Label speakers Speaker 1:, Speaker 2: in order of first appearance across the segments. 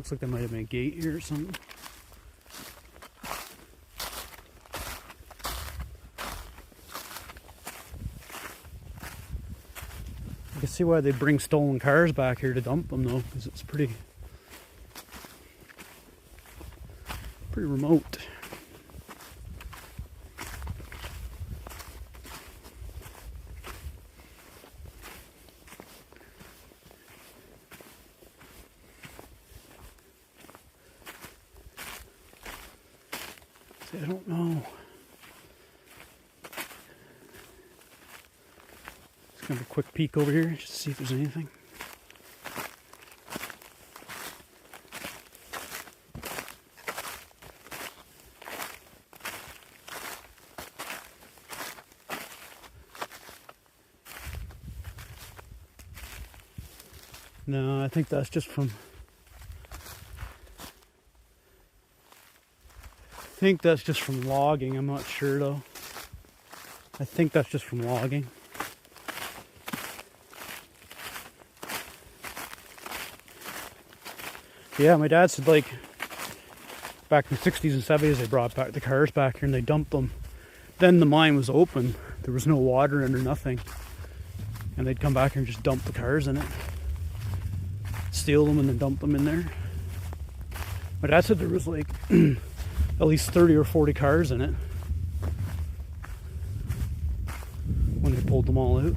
Speaker 1: Looks like there might have been a gate here or something. I can see why they bring stolen cars back here to dump them though, because it's pretty remote. I don't know. Just gonna have a quick peek over here just to see if there's anything. No, I think that's just from... I think that's just from logging. I'm not sure though. I think that's just from logging. Yeah, my dad said like back in the 60s and 70s they brought back the cars back here and they dumped them. Then the mine was open. There was no water in or nothing. And they'd come back here and just dump the cars in it. Steal them and then dump them in there. My dad said there was like at least 30 or 40 cars in it when they pulled them all out.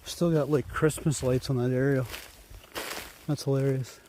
Speaker 1: Still got like Christmas lights on that area. That's hilarious.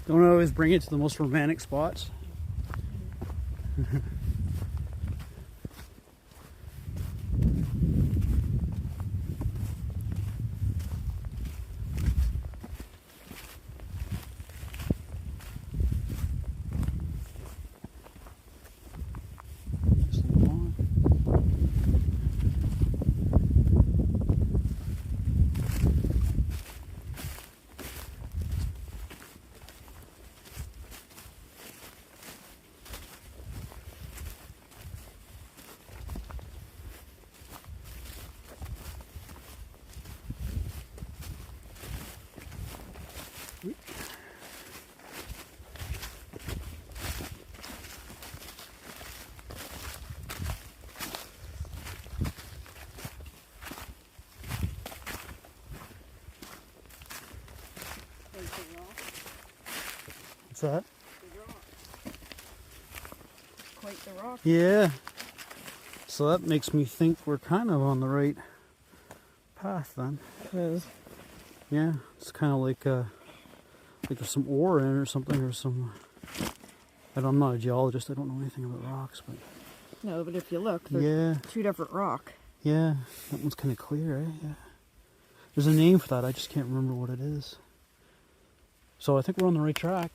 Speaker 1: Don't always bring it to the most romantic spots. What's that?
Speaker 2: The rock. Quite the rock.
Speaker 1: Yeah. So that makes me think we're kind of on the right path then.
Speaker 2: It is.
Speaker 1: Yeah, it's kind of like there's some ore in it or something, or some... I'm not a geologist, I don't know anything about rocks, but...
Speaker 2: No, but if you look, there's two different rock.
Speaker 1: Yeah, that one's kind of clear, eh? Yeah. There's a name for that, I just can't remember what it is. So I think we're on the right track.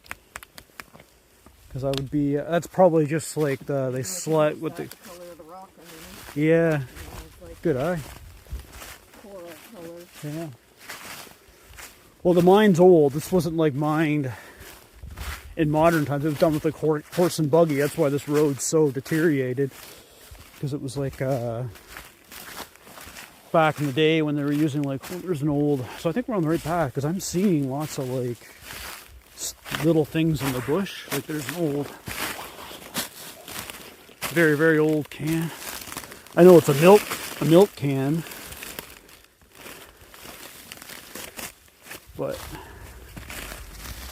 Speaker 1: Because I would be... that's probably just like they slut with the...
Speaker 2: color of the rock underneath.
Speaker 1: Yeah.
Speaker 2: Like
Speaker 1: Good eye.
Speaker 2: coral color.
Speaker 1: Yeah. Well, the mine's old. This wasn't like mined in modern times. It was done with like horse and buggy. That's why this road's so deteriorated. Because it was like back in the day when they were using like, there's an old... So I think we're on the right path because I'm seeing lots of like little things in the bush. Like there's an old, very, very old can. I know it's a milk can. But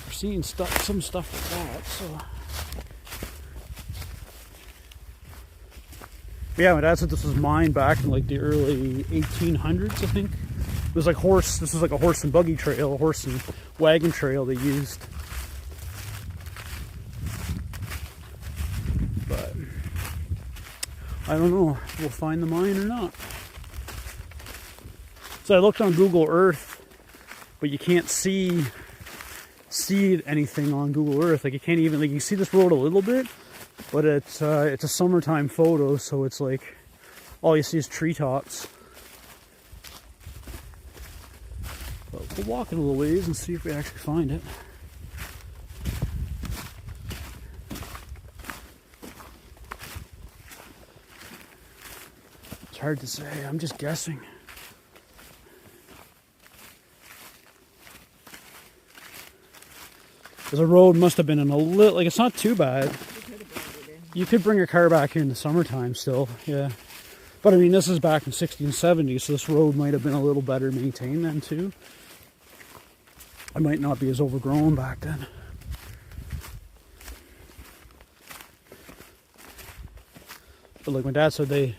Speaker 1: we're seeing some stuff like that, so But yeah, my dad said this was mined back in like the early 1800s, I think. It was like this was like a horse and buggy trail, a horse and wagon trail they used. But I don't know if we'll find the mine or not. So I looked on Google Earth, but you can't see anything on Google Earth. Like you can't even, like, you see this road a little bit, but it's a summertime photo, so it's like all you see is treetops. But we'll walk it a little ways and see if we actually find it. It's hard to say. I'm just guessing. Because the road must have been in a little, like, it's not too bad. You could bring your car back here in the summertime still, yeah. But I mean, this is back in 60s and 70s, so this road might have been a little better maintained then too. It might not be as overgrown back then. But like my dad said, they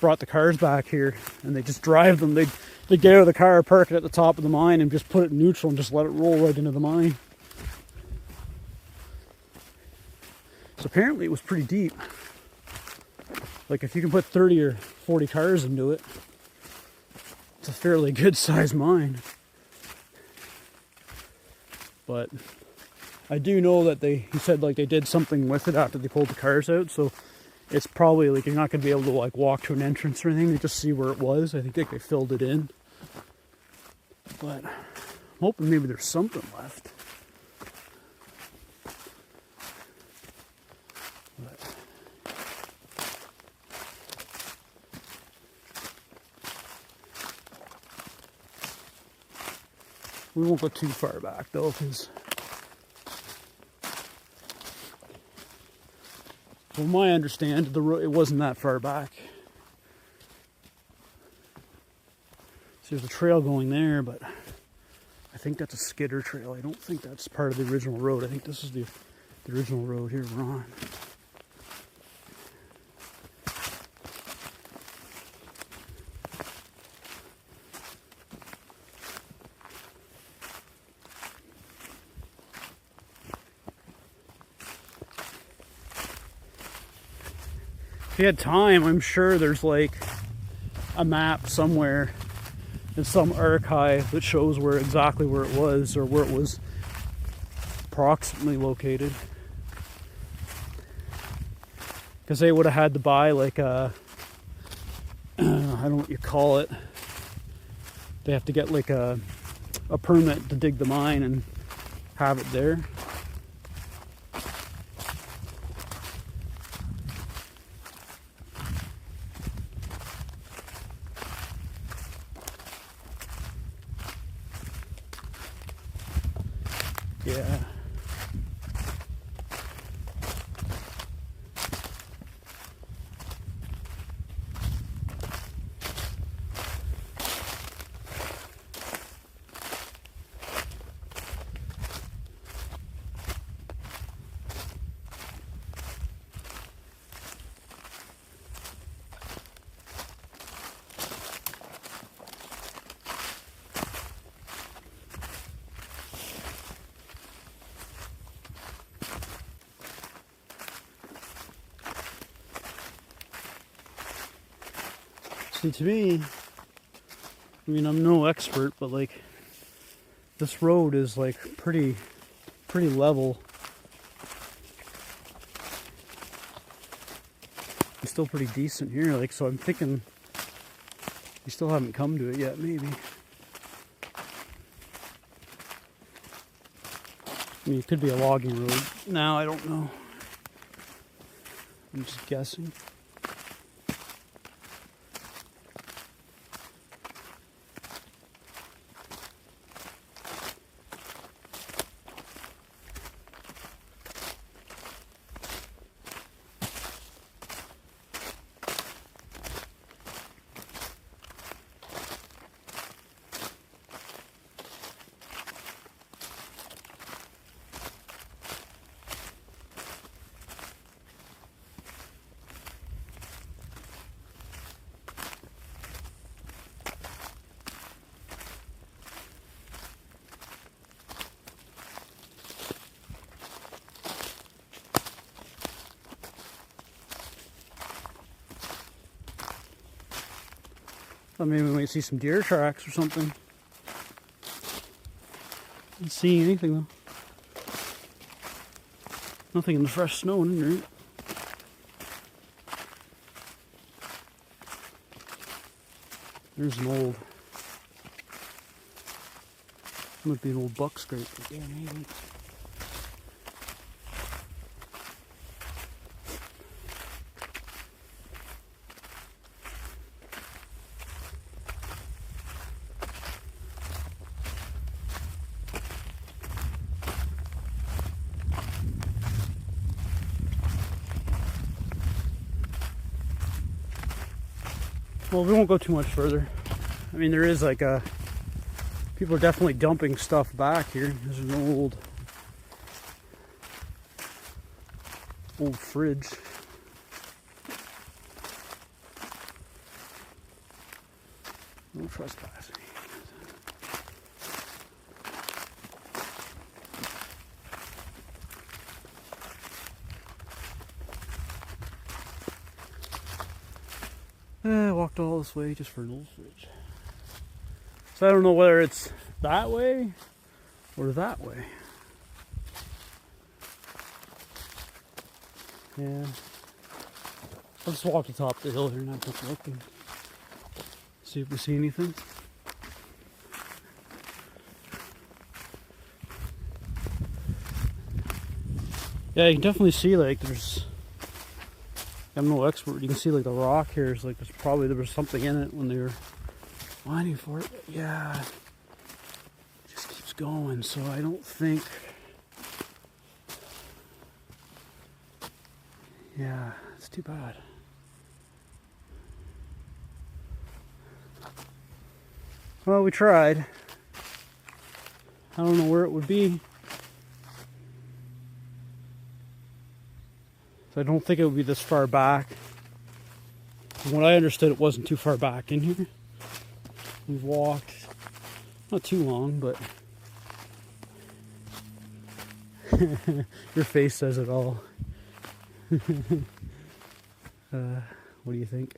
Speaker 1: brought the cars back here and they just drive them. They'd get out of the car, park it at the top of the mine and just put it in neutral and just let it roll right into the mine. So apparently it was pretty deep. Like if you can put 30 or 40 cars into it, it's a fairly good sized mine. But I do know that he said like they did something with it after they pulled the cars out, so it's probably like you're not going to be able to like walk to an entrance or anything. They just see where it was. I think they filled it in. But I'm hoping maybe there's something left. We won't go too far back though, because from my understanding, it wasn't that far back. So there's a trail going there, but I think that's a skidder trail. I don't think that's part of the original road. I think this is the original road here we're on. If you had time, I'm sure there's like a map somewhere in some archive that shows exactly where it was or where it was approximately located. Because they would have had to buy like I don't know what you call it. They have to get like a permit to dig the mine and have it there. Yeah. See, to me, I mean, I'm no expert, but like, this road is like pretty level. It's still pretty decent here, like, so I'm thinking you still haven't come to it yet, maybe. I mean, it could be a logging road. Now, I don't know. I'm just guessing. Thought maybe we might see some deer tracks or something. Didn't see anything though. Nothing in the fresh snow in there. There's an old, might be an old buck scrape. Yeah, maybe. Well, we won't go too much further. I mean, there is like a... People are definitely dumping stuff back here. There's an old fridge. No trespassing. I walked all this way just for an old fridge. So I don't know whether it's that way or that way. Yeah. I'll just walk to the top of the hill here and have a quick look and see if we see anything. Yeah, you can definitely see like there's... I'm no expert. You can see like the rock here is like there was something in it when they were mining for it. Yeah, it just keeps going. So I don't think. Yeah, it's too bad. Well, we tried. I don't know where it would be. I don't think it would be this far back. From what I understood, it wasn't too far back in here. We've walked, not too long, but your face says it all. What do you think?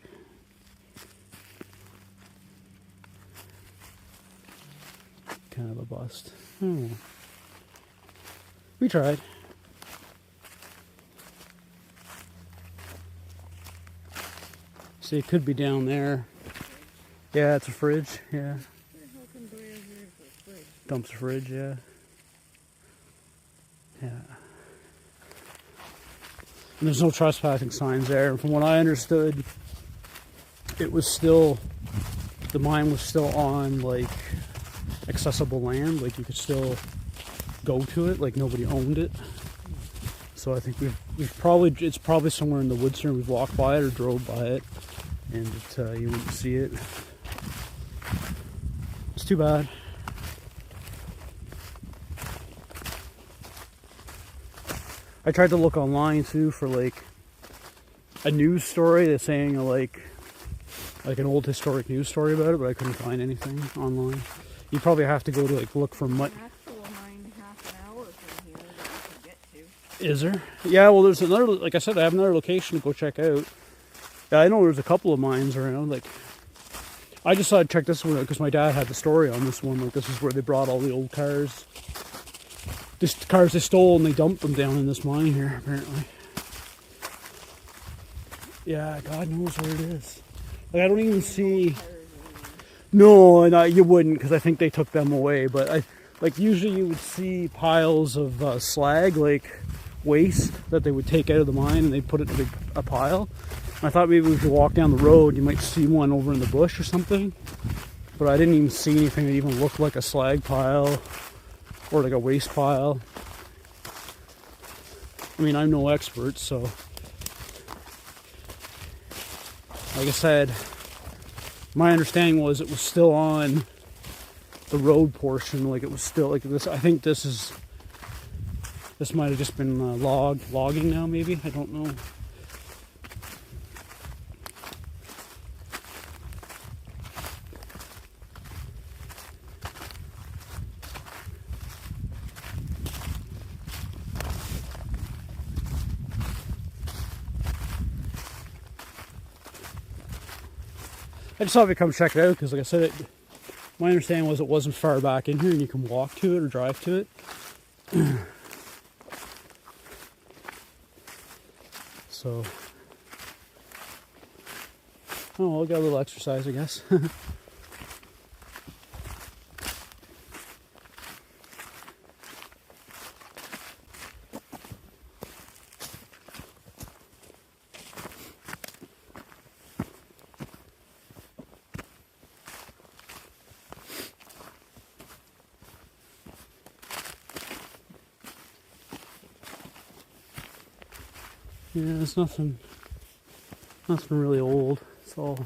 Speaker 1: Kind of a bust. We tried. See, it could be down there. Yeah, it's a fridge. Yeah. Dumps a fridge. Yeah. Yeah. And there's no trespassing signs there. And from what I understood, it was still, the mine was still on like accessible land. Like you could still go to it. Like nobody owned it. So I think it's probably somewhere in the woods here. We've walked by it or drove by it. And you wouldn't see it. It's too bad. I tried to look online too for like a news story that's saying like an old historic news story about it, but I couldn't find anything online. You probably have to go to like look for mud.
Speaker 2: Half an hour from here that you can get to.
Speaker 1: Is there? Yeah, well there's another, like I said, I have another location to go check out. Yeah, I know there's a couple of mines around. Like, I just thought I'd check this one out because my dad had the story on this one. Like, this is where they brought all the old cars. Just cars they stole and they dumped them down in this mine here, apparently. Yeah, God knows where it is. Like, I don't even see... No, and you wouldn't because I think they took them away. But, usually you would see piles of slag, like, waste that they would take out of the mine and they'd put it in a pile. I thought maybe if you walk down the road, you might see one over in the bush or something. But I didn't even see anything that even looked like a slag pile or like a waste pile. I mean, I'm no expert, so... Like I said, my understanding was it was still on the road portion. Like it was still like this. I think this might have just been logging now, maybe. I don't know. I just thought we'd come check it out because, like I said, my understanding was it wasn't far back in here and you can walk to it or drive to it. So, oh, well, got a little exercise, I guess. Yeah, there's nothing really old. It's all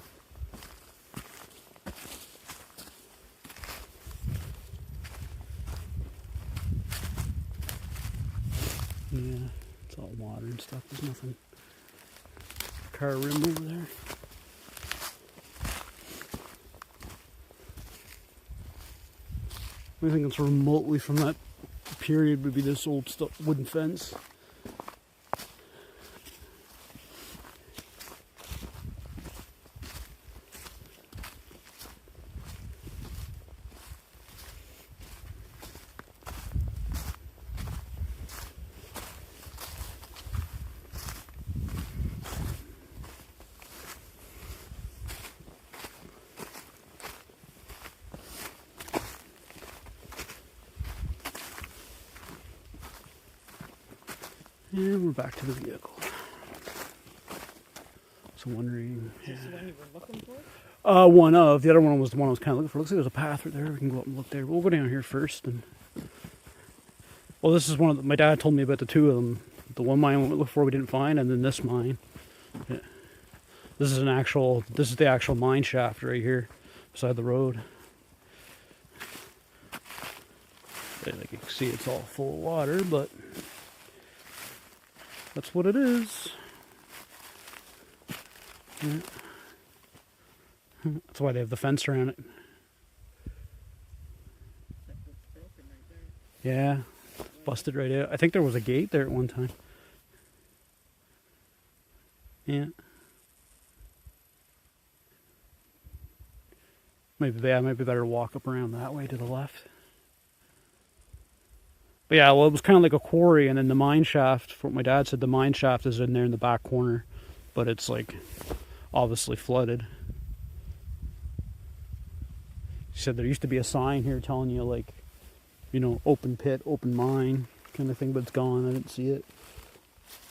Speaker 1: it's all modern stuff. There's nothing. Car rim over there. I think it's remotely from that period would be this old wooden fence. And we're back to the vehicle. So wondering.
Speaker 2: Is this the one you were looking for?
Speaker 1: One of. The other one was the one I was kind of looking for. Looks like there's a path right there. We can go up and look there. We'll go down here first. And well, this is one of my dad told me about the two of them. The one mine we went for we didn't find, and then this mine. Yeah. This is the actual mine shaft right here beside the road. Like you can see, it's all full of water, but that's what it is. Yeah. That's why they have the fence around it. Yeah, busted right out. I think there was a gate there at one time. Yeah. Maybe better to walk up around that way to the left. But yeah, well, it was kind of like a quarry, and then the mine shaft, from what my dad said, the mine shaft is in there in the back corner, but it's like obviously flooded. He said there used to be a sign here telling you, like, you know, open pit, open mine kind of thing, but it's gone. I didn't see it.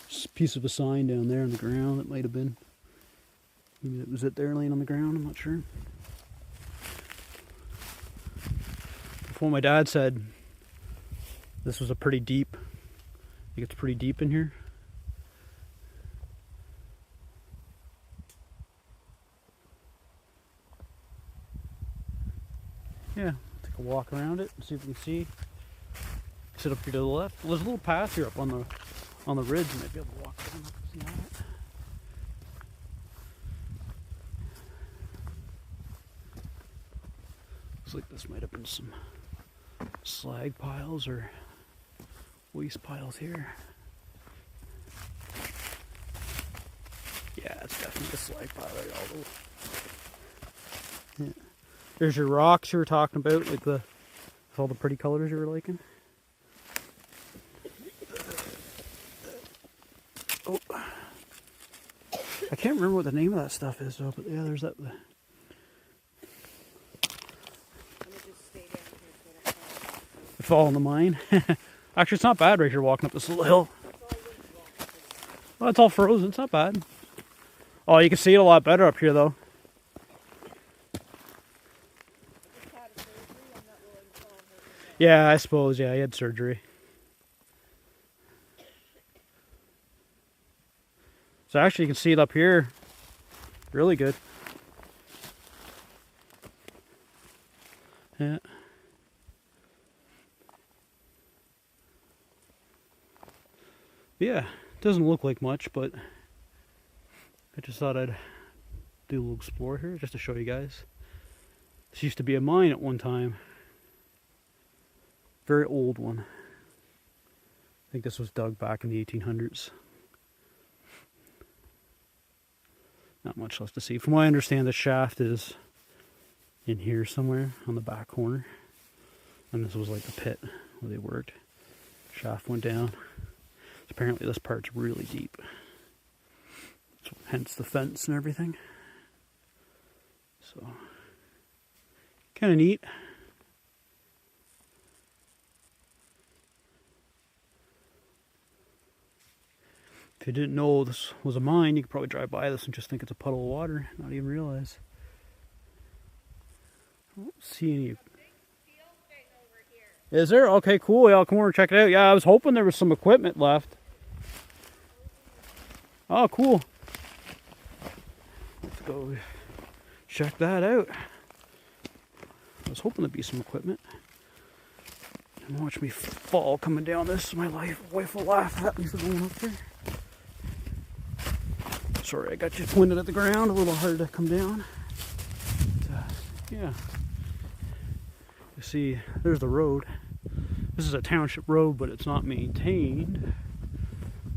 Speaker 1: Just a piece of a sign down there on the ground. It might have been. Maybe it was it there laying on the ground. I'm not sure. Before my dad said this was a pretty deep. I think it's pretty deep in here. Yeah, take a walk around it and see if we can see. Sit up here to the left. Well, there's a little path here up on the ridge. You might be able to walk down and see that. Looks like this might have been some slag piles or waste piles here. Yeah, it's definitely a slag pile right all over. Yeah. There's your rocks you were talking about, like with all the pretty colors you were liking. Oh, I can't remember what the name of that stuff is though, but yeah, there's that.
Speaker 2: Let me just stay down here so I don't fall off.
Speaker 1: The fall in the mine. Actually, it's not bad right here walking up this little hill. Well, it's all frozen. It's not bad. Oh, you can see it a lot better up here though. Yeah, I suppose. Yeah, he had surgery. So actually, you can see it up here. Really good. Yeah. Yeah, it doesn't look like much, but I just thought I'd do a little explore here just to show you guys. This used to be a mine at one time. Very old one. I think this was dug back in the 1800s. Not much left to see. From what I understand, the shaft is in here somewhere on the back corner. And this was like the pit where they worked. Shaft went down. Apparently this part's really deep. So, hence the fence and everything. So, kind of neat. If you didn't know this was a mine, you could probably drive by this and just think it's a puddle of water, not even realize. I don't see any. Is there? Okay, cool. Yeah, I'll come over and check it out. Yeah, I was hoping there was some equipment left. Oh, cool. Let's go check that out. I was hoping there'd be some equipment. And watch me fall coming down this. My wife will laugh at me for going up there. Sorry, I got you pointed at the ground. A little hard to come down. But, yeah. You see, there's the road. This is a township road, but it's not maintained.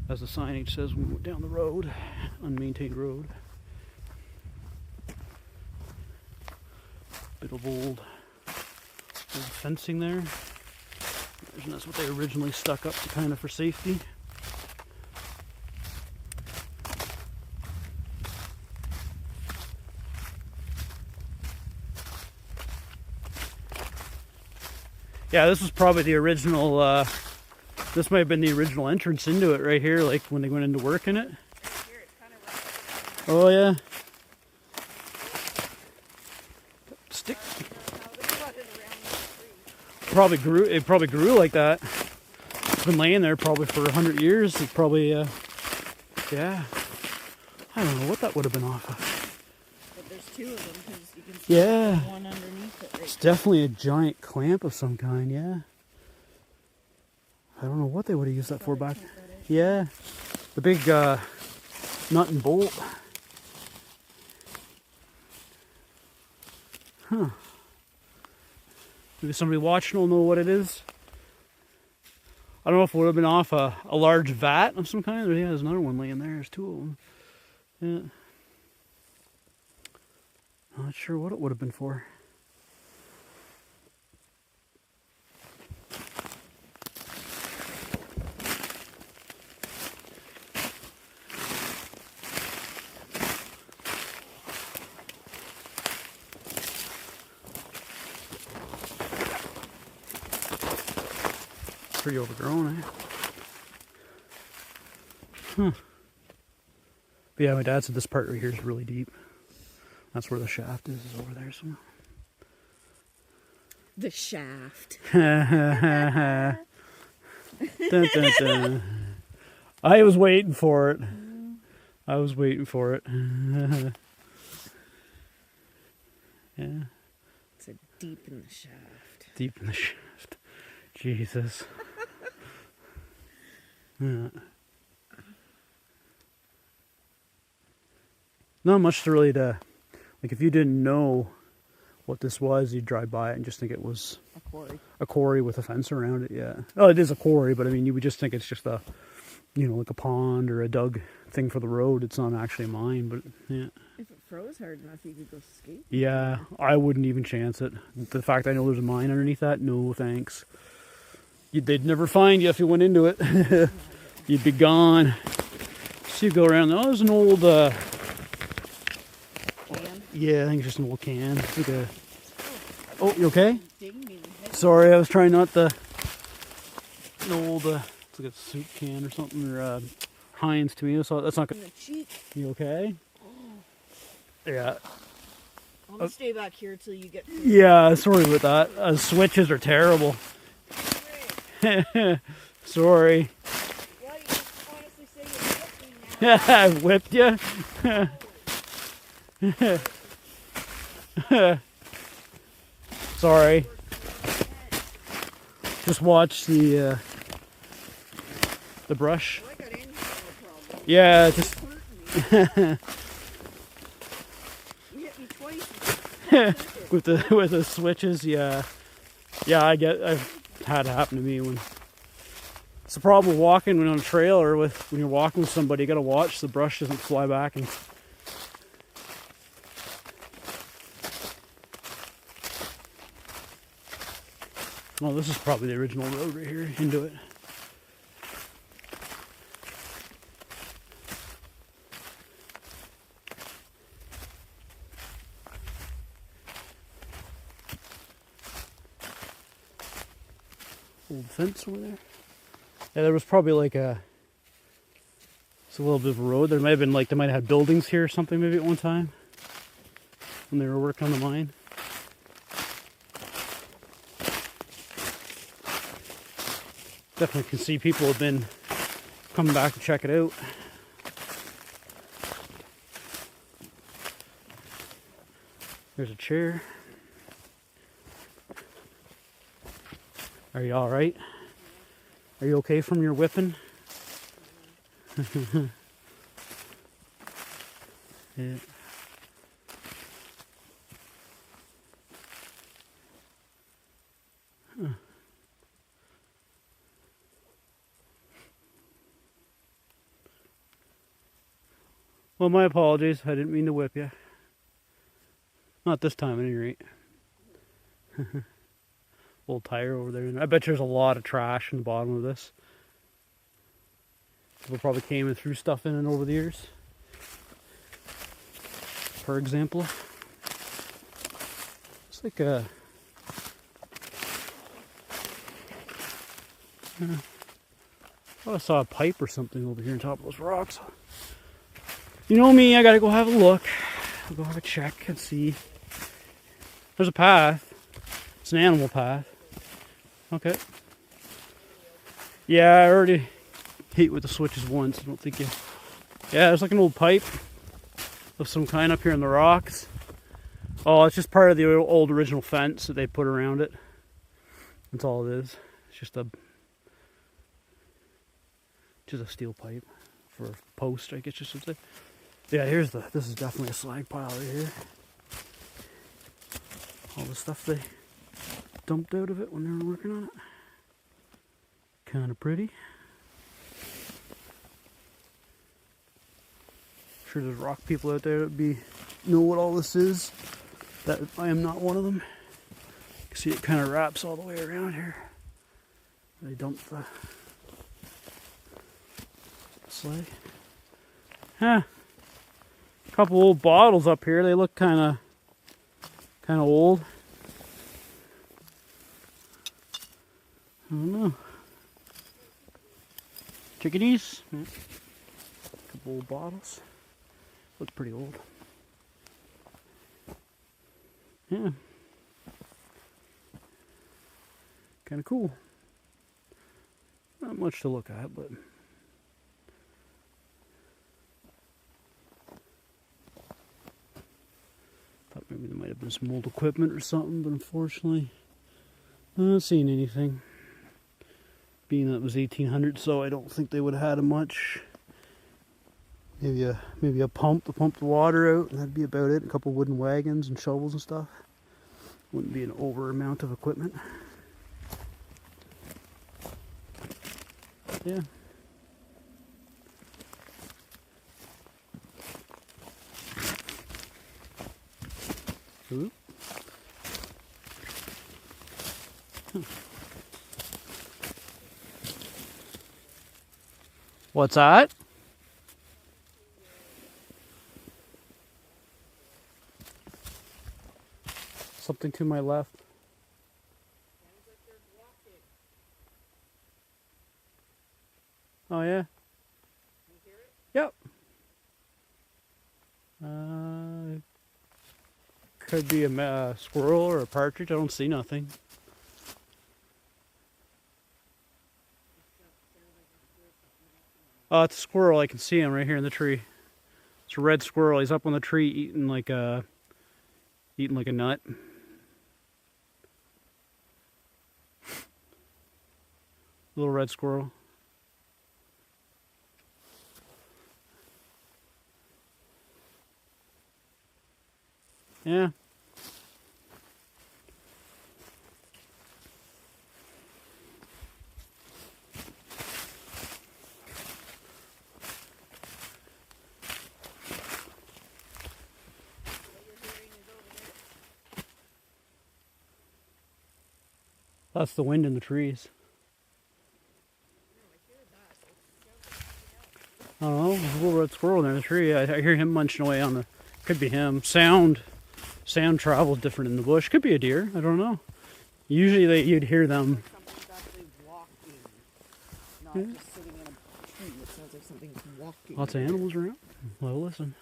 Speaker 1: As the signage says when we went down the road. Unmaintained road. Bit of old fencing there. And that's what they originally stuck up to kind of for safety. Yeah, this was probably the original, this might have been the original entrance into it right here, like when they went into work in it.
Speaker 2: Here, it's kind of rough.
Speaker 1: Oh yeah. Stick. It probably grew like that. It's been laying there probably for 100 years. It probably, yeah. I don't know what that would have been off of.
Speaker 2: But there's two of them because you can see
Speaker 1: Yeah.
Speaker 2: one underneath it right
Speaker 1: It's definitely a giant clamp of some kind, yeah. I don't know what they would have used that for back. Yeah. The big nut and bolt. Huh. Maybe somebody watching will know what it is. I don't know if it would have been off a large vat of some kind. Yeah, there's another one laying there. There's two of them. Yeah. Not sure what it would have been for. Pretty overgrown, eh? Huh. But yeah, my dad said this part right here is really deep. That's where the shaft is over there somewhere.
Speaker 2: The shaft.
Speaker 1: Dun, dun, dun. I was waiting for it. I was waiting for it. Yeah.
Speaker 2: It's a deep in the shaft.
Speaker 1: Deep in the shaft. Jesus. Yeah. Not much to really like if you didn't know what this was, you'd drive by it and just think it was
Speaker 2: A quarry.
Speaker 1: a quarry with a fence around it, yeah. Oh, it is a quarry, but I mean, you would just think it's just a, like a pond or a dug thing for the road. It's not actually a mine, but yeah.
Speaker 2: If it froze hard enough, you could go skate.
Speaker 1: Yeah, I wouldn't even chance it. The fact I know there's a mine underneath that, no thanks. They'd never find you if you went into it. You'd be gone. So you go around, oh, there's an old,
Speaker 2: Can?
Speaker 1: yeah, I think it's just an old can. It's like a, oh, you okay?
Speaker 2: Ding me in the head.
Speaker 1: Sorry, I was trying not to, an old, it's like a soup can or something, or Heinz tomato sauce. That's not
Speaker 2: In
Speaker 1: good.
Speaker 2: the cheek.
Speaker 1: You okay? Yeah.
Speaker 2: I'm gonna stay back here till you get.
Speaker 1: Yeah, sorry about that. Switches are terrible. Sorry.
Speaker 2: Well, you just honestly say you whipped me now.
Speaker 1: I whipped you. Sorry. Just watch the brush.
Speaker 2: Well, I got in here, no problem.
Speaker 1: Yeah, just
Speaker 2: Hurting me. You hit me twice.
Speaker 1: with the switches. Yeah, I've had it happen to me when. It's the problem with walking when on a trail or when you're walking with somebody. You gotta watch the brush doesn't fly back and Well, this is probably the original road right here into it. Old fence over there. Yeah, there was probably like it's a little bit of a road. There might have been like, they might have had buildings here or something maybe at one time when they were working on the mine. Definitely can see people have been coming back to check it out. There's a chair. Are you all right? Are you okay from your whipping? Yeah. Huh. Well, my apologies. I didn't mean to whip you. Not this time, at any rate. Old tire over there. I bet there's a lot of trash in the bottom of this. People probably came and threw stuff in it over the years. For example. It's like a... I thought I saw a pipe or something over here on top of those rocks. You know me, I gotta go have a look. I'll go have a check and see. There's a path. It's an animal path. Okay. Yeah, I already hit with the switches once. I don't think you... Yeah, there's like an old pipe of some kind up here in the rocks. Oh, it's just part of the old original fence that they put around it. That's all it is. It's just a steel pipe for a post, I guess you should say. Yeah, this is definitely a slag pile right here. All the stuff they dumped out of it when they were working on it. Kind of pretty. Sure there's rock people out there that know what all this is. That I am not one of them. You can see it kind of wraps all the way around here. They dumped the slag. Huh. Couple old bottles up here. They look kind of old. I don't know. Chickadees. Yeah. Couple old bottles. Look pretty old. Yeah. Kind of cool. Not much to look at, but thought maybe there might have been some old equipment or something, but unfortunately, I'm not seeing anything. Being that it was 1800, so I don't think they would have had much. Maybe a pump to pump the water out, and that'd be about it. A couple wooden wagons and shovels and stuff. Wouldn't be an over amount of equipment. Yeah. Ooh. Huh. What's that? Something to my left. Oh yeah.
Speaker 2: You hear it?
Speaker 1: Yep. Could be a squirrel or a partridge. I don't see nothing. Oh, it's a squirrel. I can see him right here in the tree. It's a red squirrel. He's up on the tree eating like a nut. Little red squirrel. Yeah. That's the wind in the trees. I don't know. There's a little red squirrel near the tree. I hear him munching away on the. Could be him. Sound travels different in the bush. Could be a deer. I don't know. Usually you'd hear them.
Speaker 2: Something's actually walking, not just sitting in a tree. It sounds like something's walking.
Speaker 1: Lots of animals around. Well, listen.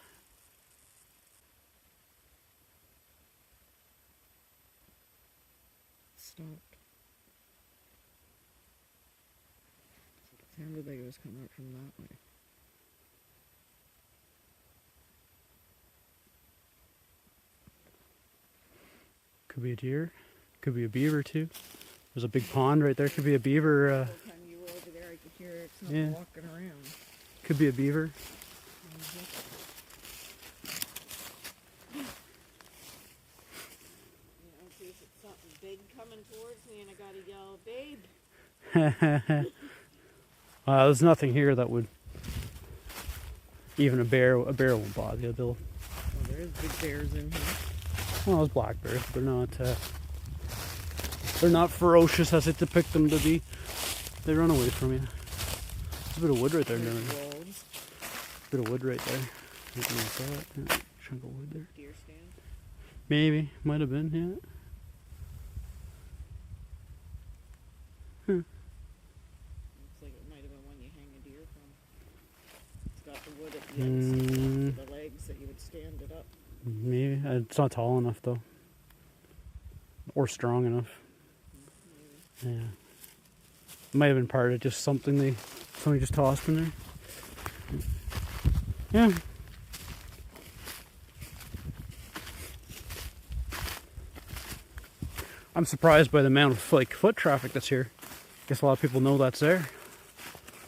Speaker 2: Stopped. It sounded like it was coming out from that way.
Speaker 1: Could be a deer. Could be a beaver too. There's a big pond right there. Could be a beaver.
Speaker 2: The whole time you were over there, I could hear it's not walking around.
Speaker 1: Could be a beaver.
Speaker 2: In case it's something big coming towards me and I gotta yell, babe.
Speaker 1: There's nothing here that would. Even a bear won't bother you.
Speaker 2: Oh, there's big bears in here.
Speaker 1: Well, those black bears, they're not ferocious as it depict them to be. They run away from you. There's a bit of wood right there.
Speaker 2: Wolves.
Speaker 1: Bit of wood right there. Anything like that. Yeah, chunk of wood there.
Speaker 2: Deer stand.
Speaker 1: Maybe. Might have been, yeah.
Speaker 2: Looks like it might have been one you hang a deer from. It's got the wood at the ends of the legs that you would stand it up.
Speaker 1: Maybe. It's not tall enough though. Or strong enough. Yeah. Might have been part of just somebody just tossed in there. Yeah. I'm surprised by the amount of foot traffic that's here. Guess a lot of people know that's there.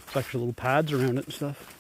Speaker 1: There's actually little pads around it and stuff.